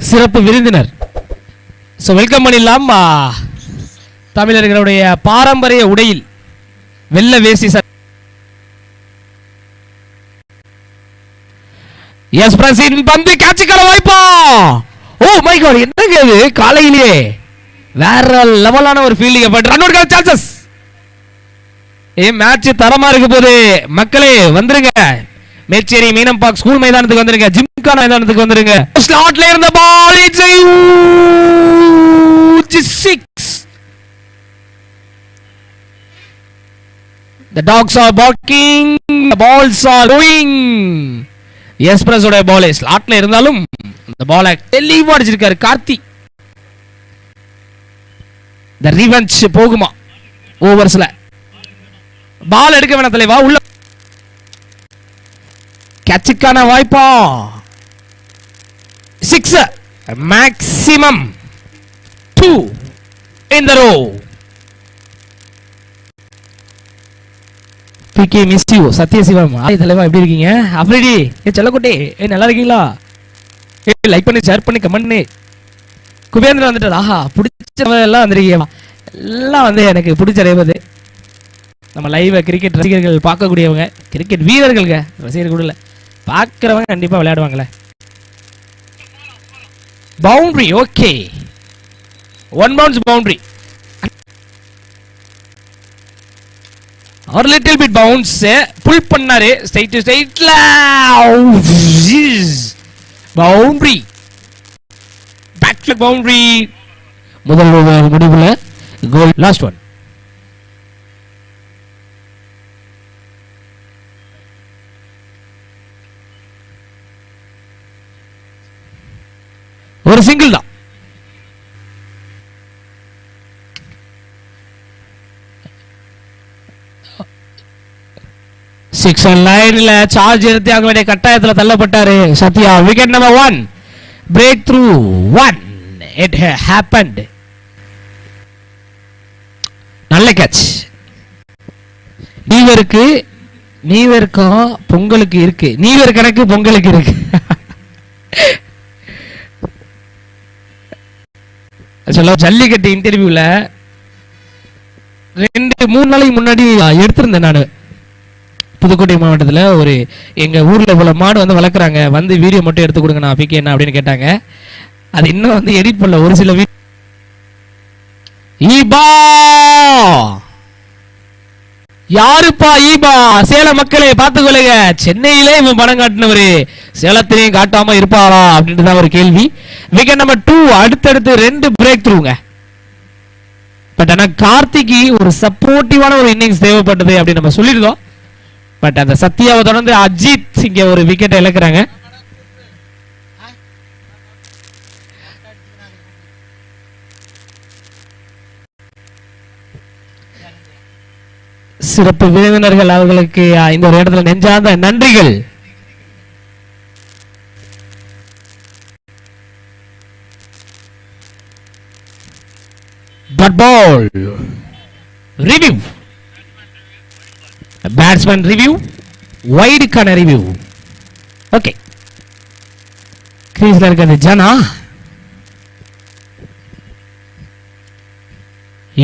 சிறப்பு விருந்தினர். So welcome பண்ணிடலாம். தமிழர்களுடைய பாரம்பரிய உடையில் வெள்ள வேசி சார். எஸ் பிரசின் பந்து கேட்சுக்கான வாய்ப்பா. ஓ மை காட், என்னங்க இது காலையிலேயே வேற லெவலான ஒரு fielding. But run out chances. Match தரமா இருக்கு போது மக்களே வந்துருங்க. மேச்சேரி மீனம் பார்க் ஸ்கூல் மைதானத்துக்கு வந்துருங்க. ஜிம்கான மைதானத்துக்கு வந்துருங்க. ஸ்லாட்ல இருந்த ball it's 6. The dogs are barking, the balls are going. எஸ்பிரஸ் உடைய பால் ஸ்லாட்ல இருந்தாலும் அந்த பாலை தெளிவா அடிச்சிருக்காரு கார்த்தி. The revenge போகுமா ஓவர்ஸ்ல? பால் எடுக்க வேணாம் தலைவா, உள்ள கேட்சுக்கான வாய்ப்பா. 6 maximum 2 in the row. PK miss you Sathyasivam. ஆய் தலைவா எப்படி இருக்கீங்க? அப்ரிடி செல்லக்குட்டி நல்லா இருக்கீங்களா? லைக் பண்ணி ஷேர் பண்ணி கமெண்ட் பண்ணி. குபேந்திரன் வந்துட்டார். ஆஹா பிடிச்ச எல்லாம் வந்துருக்கீங்க. எல்லாம் வந்து எனக்கு பிடிச்ச ரேவது. நம்ம லைவ் கிரிக்கெட் ரசிகர்கள் பார்க்கக்கூடியவங்க, கிரிக்கெட் வீரர்களுங்க, ரசிகர்கள் கூட இல்லை, பார்க்குறவங்க கண்டிப்பாக விளையாடுவாங்களே. Boundary okay, 1 bounce boundary. ஒரு லிட்டில் பிட் பவுன்ஸ் புல் பண்ணாரு. ஸ்ட்ரைட் டு ஸ்ட்ரைட்ல பவுண்டரி, பேக் ஃபிளிக் பவுண்டரி. முதல் முடிவுல கோல். Last one. ஒரு சிங்கிள் தான். சிக்ஸ் லைன்ல சார்ஜ் எடுத்து ஆக வேண்டிய கட்டாயத்தில் தள்ளப்பட்டாரு Sathya. Wicket number 1, break through 1. It happened. நல்ல கேட்ச். நீவருக்கும் பொங்கலுக்கு இருக்கு, நீவர் கணக்கு பொங்கலுக்கு இருக்கு. ஜல்லிக்கட்டு இன்டர்வியூல 2-3 நாளைக்கு முன்னாடி எடுத்திருந்தேன் நான். புதுக்கோட்டை மாவட்டத்தில் ஒரு எங்கள் ஊரில் இவ்வளோ மாடு வந்து வளர்க்குறாங்க, வந்து வீடியோ மட்டும் எடுத்து கொடுங்க நான் பிகே என்ன அப்படின்னு கேட்டாங்க. அது இன்னும் வந்து எடிட் பண்ணல. ஒரு சில ஈபா யாருப்பா ஈபா? சேலம் மக்களே பார்த்துக்கொள்ளுங்க. சென்னையிலே இவன் படம் காட்டினவரு சேலத்திலையும் காட்டாம இருப்பாரா அப்படின்ட்டு தான் ஒரு கேள்வி. Wicket number 2. அடுத்தடுத்து 2 பிரேக் த்ரூங்க. பட் ஆனால் கார்த்திக்கு ஒரு சப்போர்ட்டிவான ஒரு இன்னிங்ஸ் தேவைப்பட்டது அப்படின்னு நம்ம சொல்லியிருந்தோம். பட் அந்த சத்யாவை தொடர்ந்து அஜித் இங்க ஒரு விக்கெட்டை இழக்கிறாங்க. சிறப்பு விருந்தினர்கள் அவர்களுக்கு இந்த ஒரு இடத்துல நெஞ்சார்ந்த நன்றிகள். But ball review, batsman review, wide கான review. ஓகே, கிரீஸ்ல இருக்கிறது ஜனா.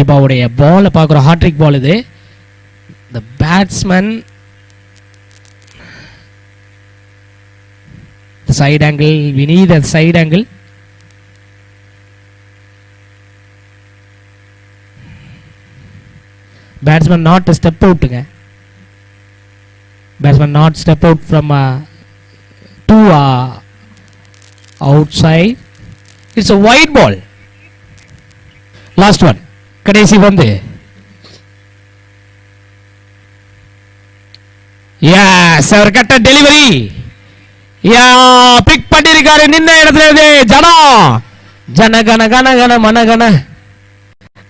ஈபாவுடைய பால் பார்க்குற ஹாட்ரிக் பால் இது. The batsman, the side angle, we need a side angle. Batsman not a step out ங்க. Batsman not step out from to outside. It's a wide ball. Last one, கடைசி வந்து. Yes, அவர் கட்ட delivery. யா big பண்ணிருக்காரு நின்ன இடத்துல இருந்து ஜனா. ஜனகன கன கன மனகன.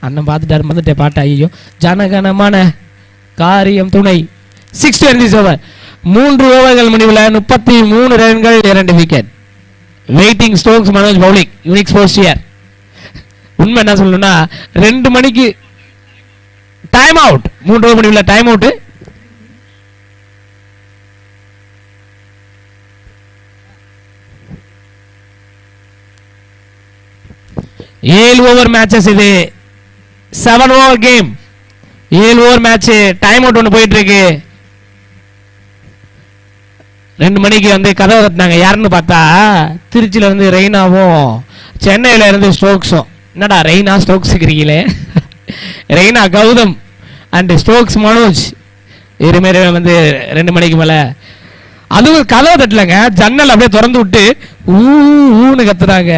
அண்ணன் பார்த்துட்டாரு வந்துட்டே பாட்டு. ஐயோ, ஜனகன மன காரியம் துணை. 6 ஓவர். 3 ஓவர்கள் முடிவில் 33 ரன்கள், 2 wicket. Waiting Stokes Manoj bowling, unique sports year. உண்மை என்ன சொல்லணும்னா 2 மணிக்கு டைம் அவுட். 3 ஓவர் முடிவில் டைம் அவுட். 7 ஓவர் மேட்சஸ் இது. 7 over game. 7 over match. Time out ஒன்று போயிட்டு இருக்கு. 2 மணிக்கு வந்து கதவை தட்டினாங்க. யாருன்னு பார்த்தா திருச்சியில இருந்து ரெய்னாவும் சென்னையில இருந்து ஸ்டோக்ஸும். என்னடா ரெய்னா ஸ்டோக்ஸ் இருக்கிறீங்களே. ரெய்னா கௌதம் அண்ட் ஸ்டோக்ஸ் மனோஜ் இருமேரி வந்து 2 மணிக்கு மேல. அதுவும் கதவை தட்டலங்க, ஜன்னல் அப்படியே திறந்து விட்டு ஊன்னு கத்துறாங்க.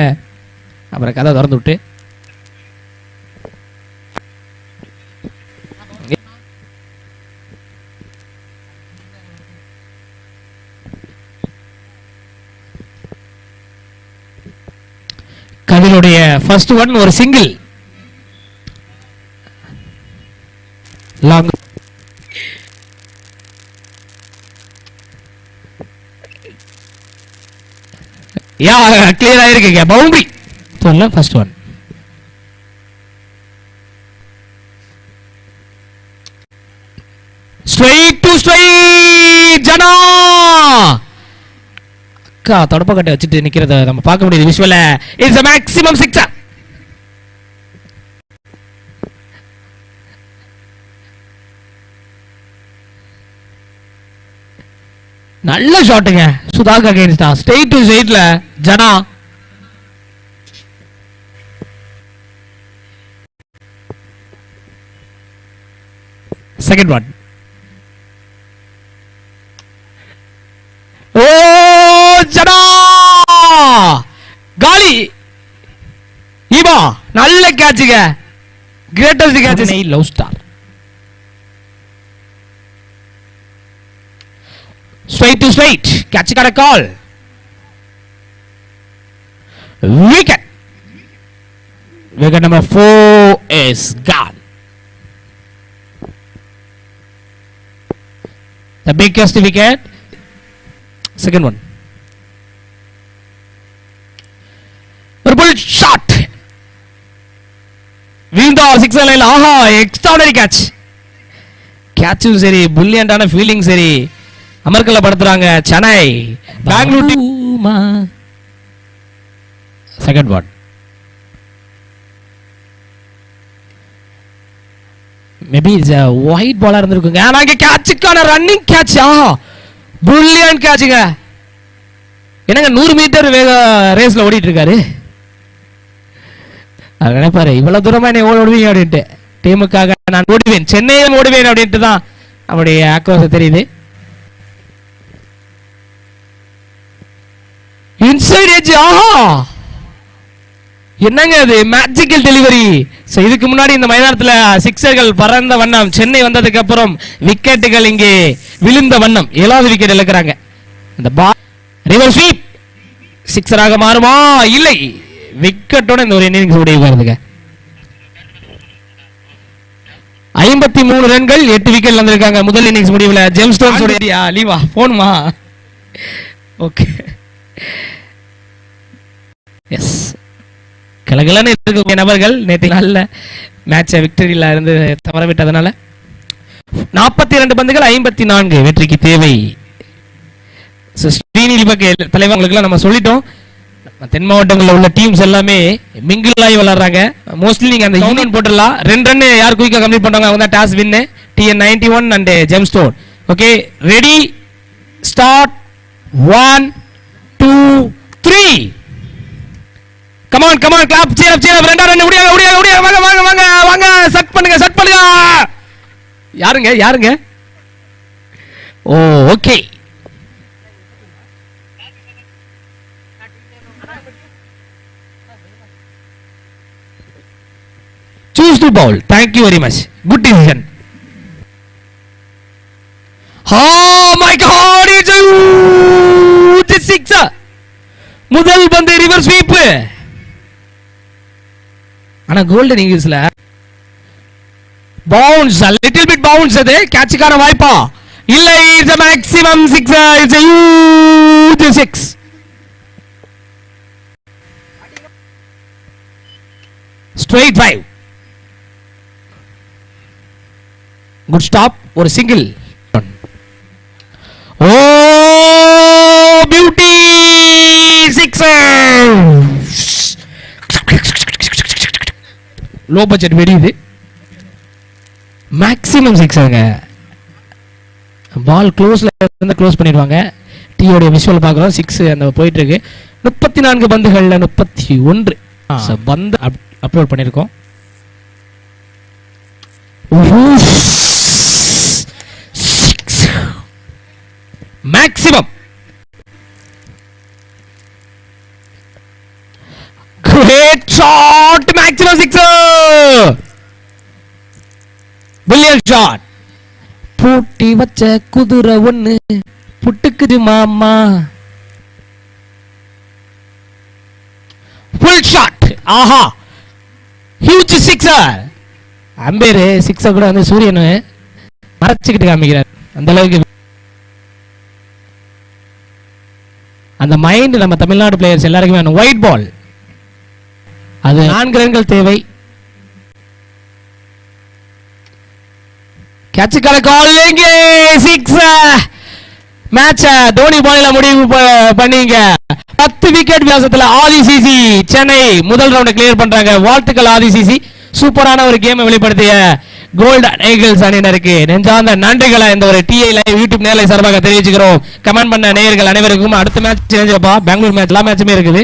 அப்புறம் கதவை திறந்து விட்டு கவிலுடைய ஃபர்ஸ்ட் ஒன் ஒரு சிங்கிள் லாங். யா கிளியர் ஆயிருக்கீங்க. பவுண்டரி சொல்ல first one. Straight to straight Jana. அக்கா தொடப்ப கட்டை வச்சுட்டு நிக்கிறத நம்ம பார்க்க முடியுது விஷுவல. It's a maximum sixer. நல்ல ஷாட்டுங்க சுதாகர் அகைன்ஸ்டா. ஸ்ட்ரைட் டு ஸ்ட்ரைட்ல ஜனா. Second one. ஓ ஜனா காலி. ஈவா நல்ல கேட்சுங்க. Greatest catch. Love star. Straight to straight. Catch got a call. Wicket. Wicket number 4 is gone. The biggest wicket. Second one. A bull shot. Winda sixer line. Aha, extraordinary catch. Catch is very brilliant and a feeling very. அமர்கல படுத்துறாங்க Chennai. Bangalore second one. Maybe இது white பாலா இருந்திருக்குங்க. ஆனா இங்க கேட்சுக்கான running catch. Brilliant கேட்சுங்க. என்னங்க 100 மீட்டர் வேக ரேஸ்ல ஓடிட்டு இருக்காரு. அது நினைப்பாரு இவ்வளவு தூரமா என்ன ஓடுவீங்க அப்படின்ட்டு. டீமுக்காக நான் ஓடுவேன், சென்னையிலும் ஓடுவேன் அப்படின்ட்டு தான் அவருடைய ஆக்ரோஷம் தெரியுது. Inside edge. என்னங்க அது மேஜிக்கல் டெலிவரி. இதுக்கு முன்னாடி இந்த மைதானத்துல சிக்ஸர்கள் பறந்த வண்ணம். சென்னை வந்ததுக்கு அப்புறம் விக்கெட்டுகள் இங்கே விழுந்த வண்ணம். 7வது விக்கெட் இழக்கிறாங்க. அந்த பால் ரிவர் ஸ்வீப் சிக்ஸராக மாறுமா? இல்லை, விக்கெட்டோட இந்த ஒரு இன்னிங்ஸ் உடைய வருதுங்க. 53 ரன்கள் 8 விக்கெட் வந்திருக்காங்க முதல் இன்னிங்ஸ் முடிவுல. ஜெம்ஸ்டோன்ஸ் உடைய லீவா போனுமா? Okay yes. கலகலன்னு இருக்கக்கூடிய நபர்கள் நேற்று நல்ல மேட்சை விக்டரியில் இருந்து தவற விட்டதுனால 42 பந்துகள் 54 வெற்றிக்கு தேவை. தலைவர்களுக்கு நம்ம சொல்லிட்டோம். தென் மாவட்டங்களில் உள்ள டீம்ஸ் எல்லாமே மிங்கிள் ஆகி விளையாடுறாங்க. மோஸ்ட்லி நீங்க அந்த யூனியன் போட்டுடலாம். 2 ரன் யார் குயிக்கா கம்ப்ளீட் பண்றாங்க அவங்க தான் toss win. TN91 and gemstone. Okay ready start. 1 2 3. Come on, come on, clap, cheer up, cheer up. ரெண்டா ரன் ஓடியா ஓடியா ஓடியா. வாங்க வாங்க வாங்க வாங்க. செட் பண்ணுங்க, செட் பண்ணுங்க. யாருங்க யாருங்க? ஓ okay. Choose to bowl. Thank you very much. Good decision. Oh my God, it's a huge sixer. முதல் பந்து ரிவர் ஸ்வீப். ஆனா கோல்டன் ஈகிள்ஸ்ல bounce a little bit bounce. அது கேட்சுக்கான வாய்ப்பா? இல்லை, it's a maximum sixer. It's a huge six. Straight 5. Good stop. ஒரு single. Oh beauty sixer. Low budget வெடி இது. மேக்ஸிமம் 6ங்க. பால் க்ளோஸ்ல இருந்து க்ளோஸ் பண்ணிடுவாங்க. டீயோடைய விஷுவல் பார்க்குறோம். 6 அந்த போயிட்டு இருக்கு. 34 பந்துகள்ல 31 பந்து அப்லோட் பண்ணியிருக்கோம். Maximum great shot. Maximum 6. Billion shot. பூட்டி வச்ச குதிரை ஒண்ணு புட்டுக்குது மாமா. Full shot. ஆஹா, ஹியூஜ் சிக்ஸர். அம்பேர் 6 கூட வந்து சூரியன் மறைச்சிக்கிட்டு காமிக்கிறார். அந்த அளவுக்கு அந்த மைண்ட் நம்ம தமிழ்நாடு பிளேயர்ஸ் எல்லாருக்குமே வேணும். White ball. அது 4 ரன்கள் தேவை. கேட்ச் கலக்காலிங்க 6. மேட்ச தோனி பாலில முடிவு பண்ணீங்க. 10 விக்கெட் வித்தியாசத்துல ஆதிசிசி சென்னை முதல் ரவுண்ட் கிளியர் பண்றாங்க. வாழ்த்துக்கள் ஆதிசிசி. சூப்பரான ஒரு கேமை வெளிப்படுத்திய கோல்டன் ஈகிள்ஸ் அணியினருக்கு நெஞ்சார்ந்த நன்றிகளை இந்த ஒரு டிஐ லைவ் யூடியூப் நேரலை சார்பாக தெரிவிச்சுக்கிறோம். கமெண்ட் பண்ண நேயர்கள் அனைவருக்கும் அடுத்த மேட்ச் பெங்களூர் மேட்ச் எல்லா மேட்சுமே இருக்குது.